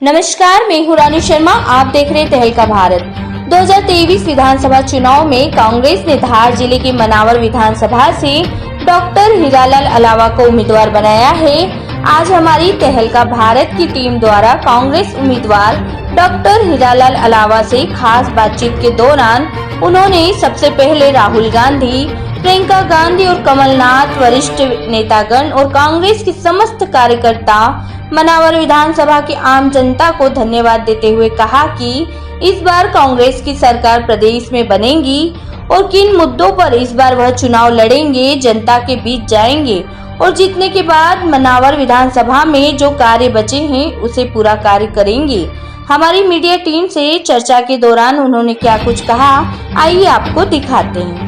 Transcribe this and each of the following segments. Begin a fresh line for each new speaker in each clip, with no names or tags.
नमस्कार, मैं हूं रानी शर्मा। आप देख रहे तहलका भारत। 2023 विधानसभा चुनाव में कांग्रेस ने धार जिले के मनावर विधानसभा से डॉक्टर हीरालाल अलावा को उम्मीदवार बनाया है। आज हमारी तहलका भारत की टीम द्वारा कांग्रेस उम्मीदवार डॉक्टर हीरालाल अलावा से खास बातचीत के दौरान उन्होंने सबसे पहले राहुल गांधी, प्रियंका गांधी और कमलनाथ, वरिष्ठ नेतागण और कांग्रेस के समस्त कार्यकर्ता, मनावर विधानसभा की आम जनता को धन्यवाद देते हुए कहा कि इस बार कांग्रेस की सरकार प्रदेश में बनेगी और किन मुद्दों पर इस बार वह चुनाव लड़ेंगे, जनता के बीच जाएंगे और जीतने के बाद मनावर विधानसभा में जो कार्य बचे हैं उसे पूरा कार्य करेंगे। हमारी मीडिया टीम से चर्चा के दौरान उन्होंने क्या कुछ कहा, आइए आपको दिखाते हैं।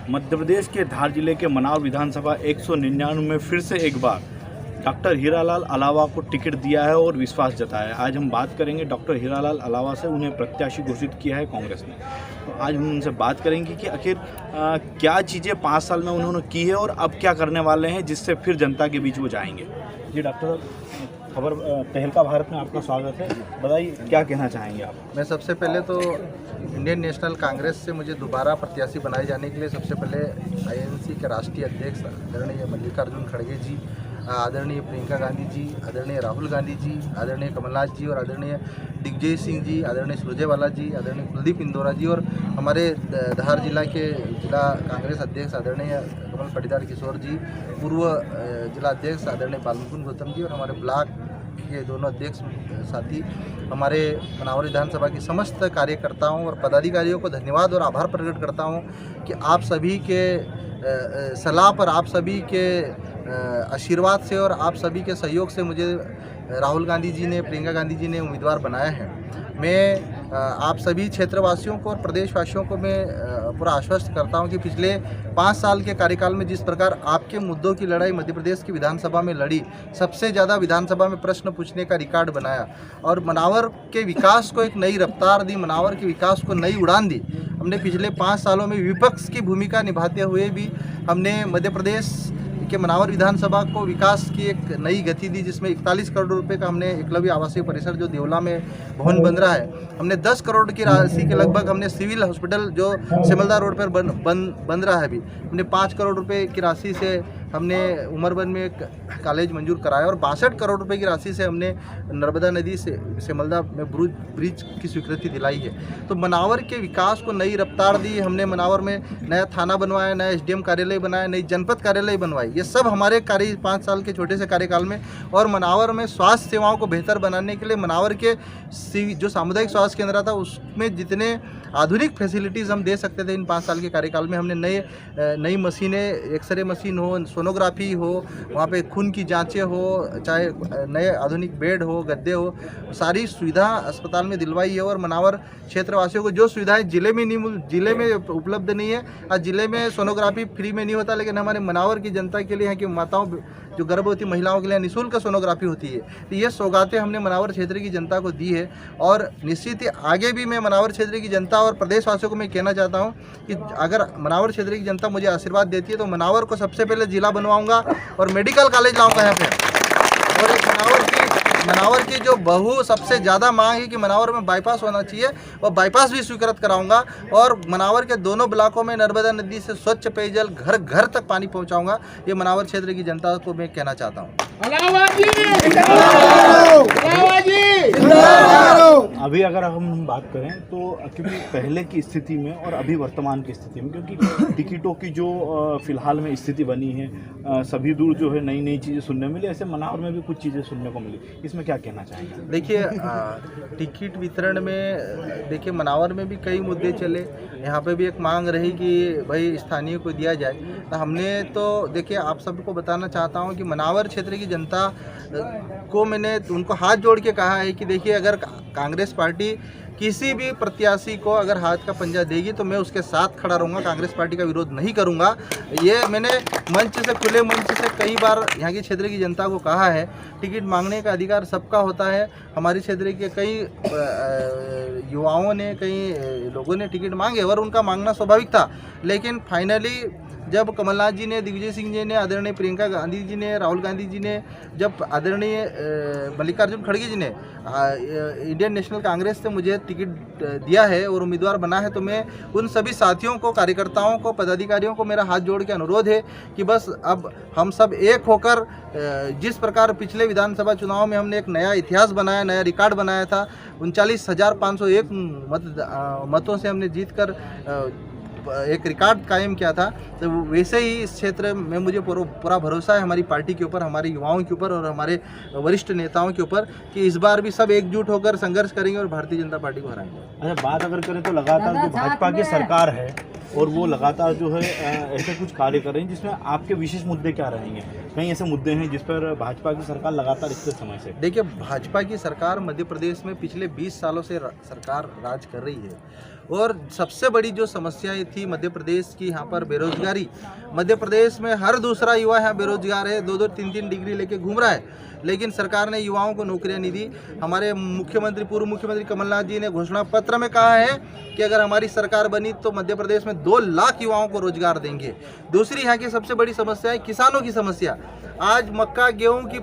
मध्य प्रदेश के धार जिले के मनावर विधानसभा 199 में फिर से एक बार डॉक्टर हीरालाल अलावा को टिकट दिया है और विश्वास जताया है। आज हम बात करेंगे डॉक्टर हीरालाल अलावा से, उन्हें प्रत्याशी घोषित किया है कांग्रेस ने। तो आज हम उनसे बात करेंगे कि आखिर क्या चीज़ें 5 साल में उन्होंने की है और अब क्या करने वाले हैं जिससे फिर जनता के बीच वो जाएंगे। जी डॉक्टर, खबर तहलका भारत में आपका स्वागत है। बताइए क्या कहना चाहेंगे आप।
मैं सबसे पहले तो इंडियन नेशनल कांग्रेस से मुझे दोबारा प्रत्याशी बनाए जाने के लिए सबसे पहले आईएनसी के राष्ट्रीय अध्यक्ष आदरणीय मल्लिकार्जुन खड़गे जी, आदरणीय प्रियंका गांधी जी, आदरणीय राहुल गांधी जी, आदरणीय कमलनाथ जी और आदरणीय दिग्विजय सिंह जी, आदरणीय सुरजेवाला जी, आदरणीय कुलदीप इंदौरा जी और हमारे धार जिला के जिला कांग्रेस अध्यक्ष आदरणीय कमल पटीदार किशोर जी, पूर्व जिला अध्यक्ष आदरणीय बालमुकुंद गौतम जी और हमारे ब्लॉक के दोनों अध्यक्ष साथी, हमारे मनावर विधानसभा की समस्त कार्यकर्ताओं और पदाधिकारियों को धन्यवाद और आभार प्रकट करता हूं कि आप सभी के सलाह पर, आप सभी के आशीर्वाद से और आप सभी के सहयोग से मुझे राहुल गांधी जी ने, प्रियंका गांधी जी ने उम्मीदवार बनाया है। मैं आप सभी क्षेत्रवासियों को और प्रदेशवासियों को मैं पूरा आश्वस्त करता हूं कि पिछले 5 साल के कार्यकाल में जिस प्रकार आपके मुद्दों की लड़ाई मध्य प्रदेश की विधानसभा में लड़ी, सबसे ज़्यादा विधानसभा में प्रश्न पूछने का रिकॉर्ड बनाया और मनावर के विकास को एक नई रफ्तार दी, मनावर के विकास को नई उड़ान दी। हमने पिछले 5 सालों में विपक्ष की भूमिका निभाते हुए भी हमने मध्य प्रदेश के मनावर विधानसभा को विकास की एक नई गति दी, जिसमें 41 करोड़ रुपए का हमने एकलव्य आवासीय परिसर जो देवला में भवन बन रहा है, हमने 10 करोड़ की राशि के लगभग हमने सिविल हॉस्पिटल जो सिमलदा रोड पर बन रहा है अभी, हमने 5 करोड़ रुपए की राशि से हमने उमरबन में एक कॉलेज मंजूर कराया और 62 करोड़ रुपए की राशि से हमने नर्मदा नदी से सिमलदा में ब्रिज की स्वीकृति दिलाई है। तो मनावर के विकास को नई रफ्तार दी हमने। मनावर में नया थाना बनवाया, नया एसडीएम कार्यालय बनाया, नई जनपद कार्यालय बनवाई। ये सब हमारे 5 साल के छोटे से कार्यकाल में। और मनावर में स्वास्थ्य सेवाओं को बेहतर बनाने के लिए मनावर के जो सामुदायिक स्वास्थ्य केंद्र था उसमें जितने आधुनिक फैसिलिटीज़ हम दे सकते थे इन 5 साल के कार्यकाल में हमने नई मशीनें, एक्सरे मशीन हो, सोनोग्राफी हो, वहाँ पे खून की जांचें हो, चाहे नए आधुनिक बेड हो, गद्दे हो, सारी सुविधा अस्पताल में दिलवाई है। और मनावर क्षेत्रवासियों को जो सुविधाएं जिले में उपलब्ध नहीं है, आज जिले में सोनोग्राफी फ्री में नहीं होता, लेकिन हमारे मनावर की जनता के लिए यहाँ की माताओं, जो गर्भवती महिलाओं के लिए निःशुल्क सोनोग्राफी होती है। तो ये सौगातें हमने मनावर क्षेत्र की जनता को दी है और निश्चित ही आगे भी मैं मनावर क्षेत्र की जनता और प्रदेशवासियों को मैं कहना चाहता हूं कि अगर मनावर क्षेत्र की जनता मुझे आशीर्वाद देती है तो मनावर को सबसे पहले जिला बनवाऊंगा और मेडिकल कॉलेज लाऊंगा यहाँ पे। और मनावर की जो सबसे ज़्यादा मांग है कि मनावर में बाईपास होना चाहिए, और बाईपास भी स्वीकृत कराऊंगा। और मनावर के दोनों ब्लॉकों में नर्मदा नदी से स्वच्छ पेयजल घर घर तक पानी पहुंचाऊंगा। ये मनावर क्षेत्र की जनता को मैं कहना चाहता हूँ।
अभी अगर हम बात करें तो क्योंकि पहले की स्थिति में और अभी वर्तमान की स्थिति में, क्योंकि टिकटों की जो फिलहाल में स्थिति बनी है, सभी दूर जो है नई चीज़ें सुनने मिली, ऐसे मनावर में भी कुछ चीज़ें सुनने को मिली, इसमें क्या कहना चाहेंगे।
देखिए, टिकट वितरण में देखिए मनावर में भी कई मुद्दे चले, यहाँ पे भी एक मांग रही कि भाई स्थानीय को दिया जाए। तो हमने तो देखिए आप सबको बताना चाहता हूँ कि मनावर क्षेत्र की जनता को मैंने उनको हाथ जोड़ के कहा है कि देखिए अगर कांग्रेस पार्टी किसी भी प्रत्याशी को अगर हाथ का पंजा देगी तो मैं उसके साथ खड़ा रहूँगा, कांग्रेस पार्टी का विरोध नहीं करूँगा। ये मैंने मंच से, खुले मंच से कई बार यहाँ की क्षेत्र की जनता को कहा है। टिकट मांगने का अधिकार सबका होता है। हमारे क्षेत्र के कई युवाओं ने, कई लोगों ने टिकट मांगे और उनका मांगना स्वाभाविक था, लेकिन फाइनली जब कमलनाथ जी ने, दिग्विजय सिंह जी ने, आदरणीय प्रियंका गांधी जी ने, राहुल गांधी जी ने, जब आदरणीय मल्लिकार्जुन खड़गे जी ने इंडियन नेशनल कांग्रेस से मुझे टिकट दिया है और उम्मीदवार बना है, तो मैं उन सभी साथियों को, कार्यकर्ताओं को, पदाधिकारियों को मेरा हाथ जोड़ के अनुरोध है कि बस अब हम सब एक होकर, जिस प्रकार पिछले विधानसभा चुनाव में हमने एक नया इतिहास बनाया, नया रिकॉर्ड बनाया था, 39,501 मतों से हमने जीतकर एक रिकॉर्ड कायम किया था, तो वैसे ही इस क्षेत्र में मुझे पूरा भरोसा है हमारी पार्टी के ऊपर, हमारे युवाओं के ऊपर और हमारे वरिष्ठ नेताओं के ऊपर कि इस बार भी सब एकजुट होकर संघर्ष करेंगे और भारतीय जनता पार्टी को हराएंगे।
अच्छा, बात अगर करें तो लगातार जो भाजपा की सरकार है और वो लगातार जो है ऐसे कुछ कार्य कर रही है, जिसमें आपके विशेष मुद्दे क्या रहेंगे? कई ऐसे मुद्दे हैं जिस पर भाजपा की सरकार लगातार इतने समय से,
देखिए, भाजपा की सरकार मध्य प्रदेश में पिछले 20 सालों से सरकार राज कर रही है और सबसे बड़ी जो समस्याएं थी मध्य प्रदेश की, यहाँ पर बेरोजगारी। मध्य प्रदेश में हर दूसरा युवा यहाँ बेरोजगार है, 2-2, 3-3 डिग्री लेके घूम रहा है, लेकिन सरकार ने युवाओं को नौकरियां नहीं दी। हमारे मुख्यमंत्री, पूर्व मुख्यमंत्री कमलनाथ जी ने घोषणा पत्र में कहा है कि अगर हमारी सरकार बनी तो मध्य प्रदेश में 2 लाख युवाओं को रोजगार देंगे। दूसरी यहाँ की सबसे बड़ी समस्या है किसानों की समस्या। आज मक्का, गेहूं की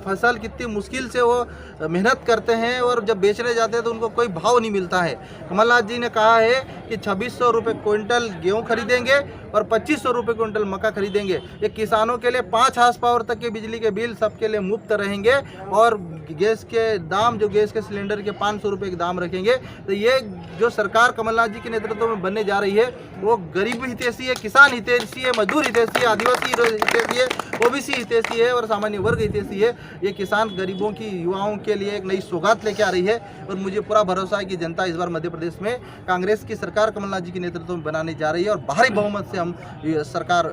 फसल कितनी मुश्किल से वो मेहनत करते हैं और जब बेचने जाते हैं तो उनको कोई भाव नहीं मिलता है। कमलनाथ जी ने कहा है कि 2600 रुपये क्विंटल गेहूं खरीदेंगे और 2500 रुपये क्विंटल मक्का खरीदेंगे। ये किसानों के लिए 5 हार्स पावर तक के बिजली के बिल सबके लिए मुफ्त रहेंगे और गैस के दाम, जो गैस के सिलेंडर के 500 रुपये के दाम रखेंगे। तो ये जो सरकार कमलनाथ जी के नेतृत्व में बनने जा रही है वो गरीब हितैषी है, किसान हितैषी है, मजदूर हितैषी है, आदिवासी हितैषी है, ओबीसी हितैषी है और सामान्य वर्ग हितैषी है। ये किसान गरीबों की, युवाओं के लिए एक नई सौगात लेके आ रही है और मुझे पूरा भरोसा है कि जनता इस बार मध्य प्रदेश में कांग्रेस की सरकार कमलनाथ जी के नेतृत्व में बनाने जा रही है और भारी बहुमत से हम सरकार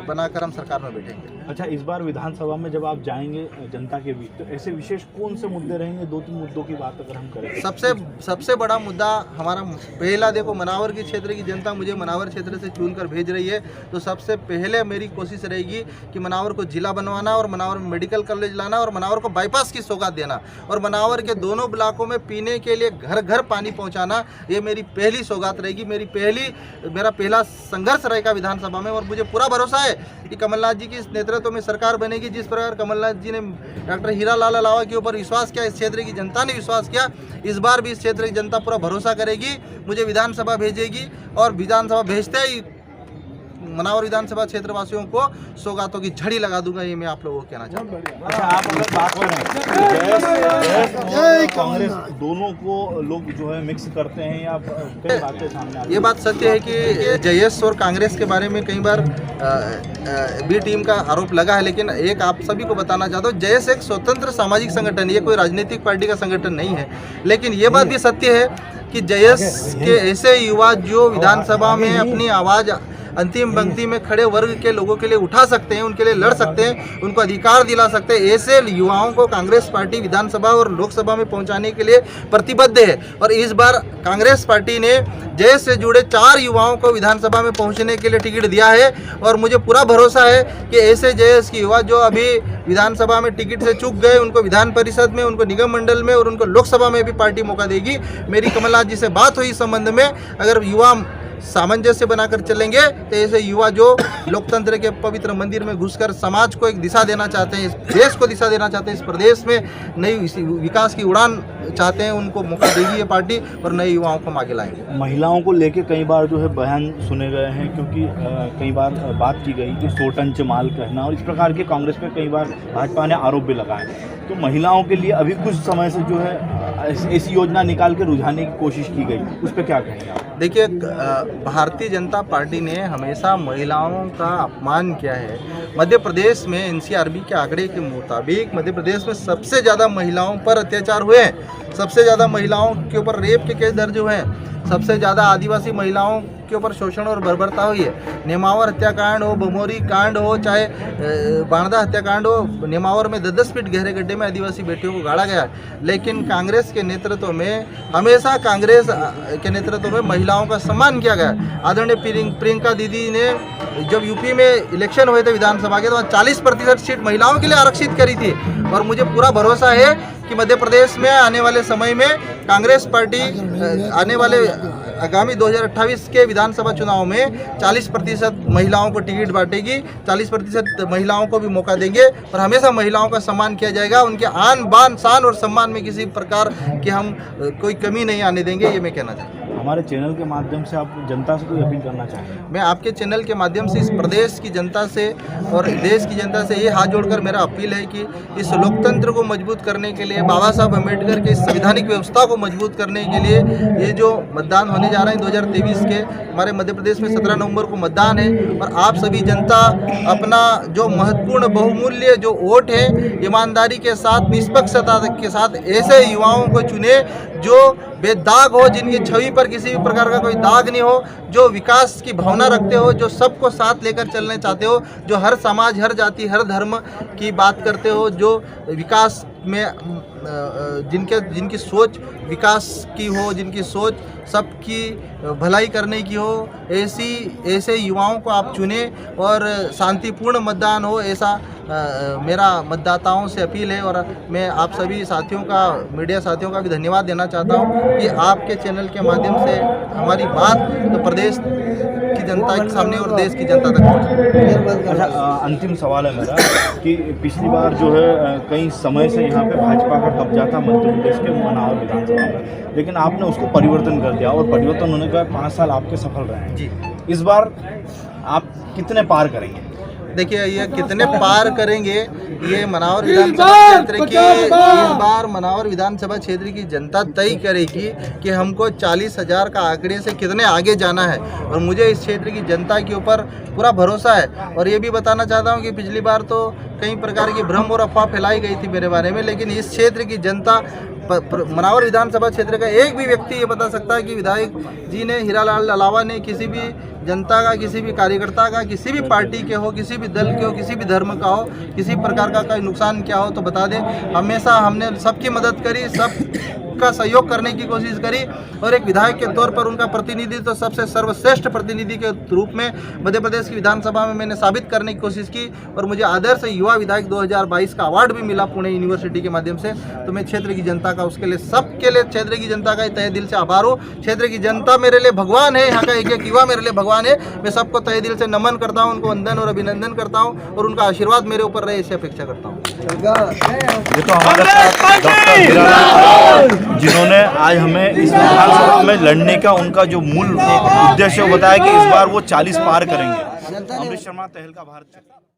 बनाकर हम सरकार में बैठेंगे।
अच्छा, इस बार विधानसभा में जब आप जाएंगे जनता के बीच, तो ऐसे विशेष कौन से मुद्दे रहेंगे? 2-3 मुद्दों की बात अगर हम करें।
सबसे बड़ा मुद्दा हमारा पहला, देखो, मनावर की क्षेत्र की जनता मुझे मनावर क्षेत्र से चुनकर भेज रही है, तो सबसे पहले मेरी कोशिश रहेगी कि मनावर को जिला बनवाना और मनावर में मेडिकल कॉलेज लाना और मनावर को बाईपास की सौगात देना और मनावर के दोनों ब्लॉकों में पीने के लिए घर घर पानी पहुंचाना। ये मेरी पहली सौगात रहेगी, मेरा पहला संघर्ष रहेगा विधानसभा में। और मुझे पूरा भरोसा है कि कमलनाथ जी की नेतृत्व में सरकार बनेगी। जिस प्रकार कमलनाथ जी ने डॉक्टर हीरालाल अलावा के ऊपर विश्वास किया, इस क्षेत्र की जनता ने विश्वास किया, इस बार भी इस क्षेत्र की जनता पूरा भरोसा करेगी, मुझे विधानसभा भेजेगी और विधानसभा भेजते ही मनावर विधानसभा क्षेत्र वासियों को सौगातों की झड़ी लगा दूंगा। ये मैं आप लोगों को कहना चाहता हूँ।
अच्छा, आप अगर बात करें और कांग्रेस, दोनों को लोग जो है मिक्स करते हैं या कई बातें सामने आती हैं।
ये बात सत्य है कि जयेश और कांग्रेस के बारे में कई बार बी टीम का आरोप लगा है, लेकिन एक आप सभी को बताना चाहता हूँ, जयेश एक स्वतंत्र सामाजिक संगठन है, ये कोई राजनीतिक पार्टी का संगठन नहीं है। लेकिन ये बात भी सत्य है कि जयेश के ऐसे युवा जो विधानसभा में अपनी आवाज़ अंतिम पंक्ति में खड़े वर्ग के लोगों के लिए उठा सकते हैं, उनके लिए लड़ सकते हैं, उनको अधिकार दिला सकते हैं, ऐसे युवाओं को कांग्रेस पार्टी विधानसभा और लोकसभा में पहुंचाने के लिए प्रतिबद्ध है। और इस बार कांग्रेस पार्टी ने जयेश से जुड़े 4 युवाओं को विधानसभा में पहुंचने के लिए टिकट दिया है और मुझे पूरा भरोसा है कि ऐसे जयेश के युवा जो अभी विधानसभा में टिकट से चूक गए, उनको विधान परिषद में, उनको निगम मंडल में और उनको लोकसभा में भी पार्टी मौका देगी। मेरी कमलनाथ जी से बात हुई इस संबंध में, अगर युवा सामंजस्य बनाकर चलेंगे तो ऐसे युवा जो लोकतंत्र के पवित्र मंदिर में घुसकर समाज को एक दिशा देना चाहते हैं, इस देश को दिशा देना चाहते हैं, इस प्रदेश में नई विकास की उड़ान चाहते हैं, उनको मौका देगी ये पार्टी और नए युवाओं को आगे लाएंगे।
महिलाओं को लेके कई बार जो है बयान सुने गए हैं, क्योंकि कई बार बात की गई कि सोटन चमाल कहना और इस प्रकार के कांग्रेस पे कई बार भाजपा ने आरोप भी लगाए। तो महिलाओं के लिए अभी कुछ समय से जो है ऐसी योजना निकाल के रुझाने की कोशिश की गई, उस पर क्या कहेंगे आप?
देखिए, भारतीय जनता पार्टी ने हमेशा महिलाओं का अपमान किया है। मध्य प्रदेश में एनसीआरबी के आंकड़े के मुताबिक मध्य प्रदेश में सबसे ज़्यादा महिलाओं पर अत्याचार हुए हैं, सबसे ज़्यादा महिलाओं के ऊपर रेप के केस दर्ज हुए हैं, सबसे ज़्यादा आदिवासी महिलाओं के ऊपर शोषण और बर्बरता हुई है। नेमावर हत्याकांड हो, बमोरी कांड हो, चाहे बाणदा हत्याकांड हो, नेमावर में 10-10 फीट गहरे गड्ढे में आदिवासी बेटियों को गाड़ा गया। लेकिन कांग्रेस के नेतृत्व में, हमेशा कांग्रेस के नेतृत्व में महिलाओं का सम्मान किया गया। आदरणीय प्रियंका दीदी ने जब यूपी में इलेक्शन हुए थे विधानसभा के, तो 40% सीट महिलाओं के लिए आरक्षित करी थी। और मुझे पूरा भरोसा है कि मध्य प्रदेश में आने वाले समय में कांग्रेस पार्टी आगामी 2028 के विधानसभा चुनाव में 40% महिलाओं को टिकट बांटेगी, 40% महिलाओं को भी मौका देंगे और हमेशा महिलाओं का सम्मान किया जाएगा। उनके आन बान शान और सम्मान में किसी प्रकार की हम कोई कमी नहीं आने देंगे, ये मैं कहना चाहता हूँ।
हमारे चैनल के माध्यम से आप जनता से कोई अपील करना चाहेंगे?
मैं आपके चैनल के माध्यम से इस प्रदेश की जनता से और देश की जनता से ये हाथ जोड़कर मेरा अपील है कि इस लोकतंत्र को मजबूत करने के लिए, बाबा साहब अम्बेडकर के इस संवैधानिक व्यवस्था को मजबूत करने के लिए ये जो मतदान होने जा रहे हैं 2023 के, हमारे मध्य प्रदेश में 17 नवंबर को मतदान है और आप सभी जनता अपना जो महत्वपूर्ण बहुमूल्य जो वोट है ईमानदारी के साथ, निष्पक्षता के साथ ऐसे युवाओं को चुने जो बेदाग हो, जिनकी छवि पर किसी भी प्रकार का कोई दाग नहीं हो, जो विकास की भावना रखते हो, जो सबको साथ लेकर चलने चाहते हो, जो हर समाज, हर जाति, हर धर्म की बात करते हो, जो विकास में जिनकी सोच विकास की हो, जिनकी सोच सबकी भलाई करने की हो, ऐसे युवाओं को आप चुने और शांतिपूर्ण मतदान हो, ऐसा मेरा मतदाताओं से अपील है। और मैं आप सभी साथियों का, मीडिया साथियों का भी धन्यवाद देना चाहता हूं कि आपके चैनल के माध्यम से हमारी बात तो प्रदेश की जनता के सामने और देश की जनता तक पहुंचे।
अच्छा, अंतिम सवाल है मेरा कि पिछली बार जो है कई समय से यहाँ पे भाजपा का कब्जा था मध्य प्रदेश के मनावर विधानसभा में, लेकिन आपने उसको परिवर्तन कर दिया और परिवर्तन होने के बाद 5 साल आपके सफल रहे हैं।
जी,
इस बार आप कितने पार करेंगे?
देखिए, ये कितने पार करेंगे ये मनावर विधानसभा क्षेत्र की, इस बार मनावर विधानसभा क्षेत्र की जनता तय करेगी कि हमको 40,000 का आंकड़े से कितने आगे जाना है और मुझे इस क्षेत्र की जनता के ऊपर पूरा भरोसा है। और ये भी बताना चाहता हूँ कि पिछली बार तो कई प्रकार की भ्रम और अफवाह फैलाई गई थी मेरे बारे में, लेकिन इस क्षेत्र की जनता, मनावर विधानसभा क्षेत्र का एक भी व्यक्ति ये बता सकता है कि विधायक जी ने, हीरालाल अलावा ने किसी भी जनता का, किसी भी कार्यकर्ता का, किसी भी पार्टी के हो, किसी भी दल के हो, किसी भी धर्म का हो, किसी प्रकार का कोई नुकसान क्या हो तो बता दें। हमेशा हमने सबकी मदद करी, सबका सहयोग करने की कोशिश करी और एक विधायक के तौर पर उनका प्रतिनिधित्व तो सबसे सर्वश्रेष्ठ प्रतिनिधि के रूप में मध्य प्रदेश की विधानसभा में मैंने साबित करने की कोशिश की और मुझे आदर्श युवा विधायक 2022 का अवार्ड भी मिला पुणे यूनिवर्सिटी के माध्यम से। तो मैं क्षेत्र की जनता का, उसके लिए, सबके लिए क्षेत्र की जनता का तहे दिल से आभार हूँ। क्षेत्र की जनता मेरे लिए भगवान है, यहाँ का एक एक युवा मेरे लिए भगवान है। मैं सबको तहे दिल से नमन करता हूँ, उनको वंदन और अभिनंदन करता हूँ और उनका आशीर्वाद मेरे ऊपर रहे, ऐसी अपेक्षा करता हूँ।
ये तो हमारे साथ डॉक्टर हीरालाल, जिन्होंने आज हमें इस विधानसभा में लड़ने का उनका जो मूल उद्देश्य बताया कि इस बार वो 40 पार करेंगे। अमृत शर्मा, तहलका भारत।